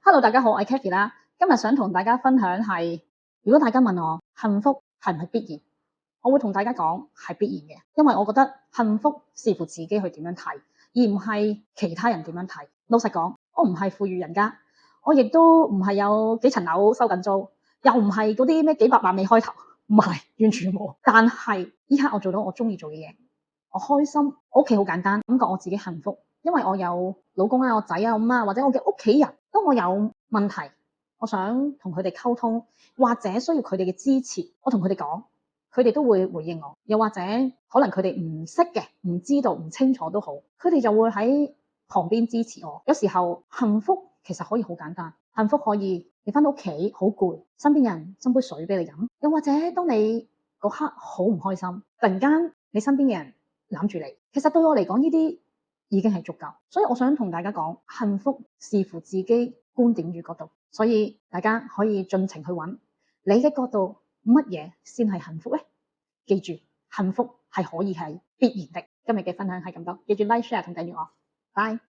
Hello，大家好，我係 Kathy 啦。今日想同大家分享係，如果大家問我幸福係唔係必然，我會同大家講係必然嘅，因為我覺得幸福視乎自己去點樣睇，而唔係其他人點樣睇。老實講，我唔係富裕人家，我亦都唔係有幾層樓收緊租，又唔係嗰啲咩幾百萬未開頭，唔係，完全冇。但係依刻我做到我中意做嘅嘢，我開心，我屋企好簡單，感覺我自己幸福。因為我有老公啊、我仔啊、我媽或者我嘅屋企人，當我有問題，我想同佢哋溝通，或者需要佢哋嘅支持，我同佢哋講，佢哋都會回應我。又或者可能佢哋唔識嘅、唔知道、唔清楚都好，佢哋就會喺旁邊支持我。有時候幸福其實可以好簡單，幸福可以你返到屋企好攰，身邊人斟杯水俾你飲，又或者當你嗰刻好唔開心，突然間你身邊嘅人攬住你，其實對我嚟講呢啲已經係足夠，所以我想同大家講，幸福視乎自己觀點與角度，所以大家可以盡情去揾你嘅角度，乜嘢先係幸福呢？記住，幸福係可以係必然的。今日嘅分享係咁多，記住 like、share 同訂閱我，拜。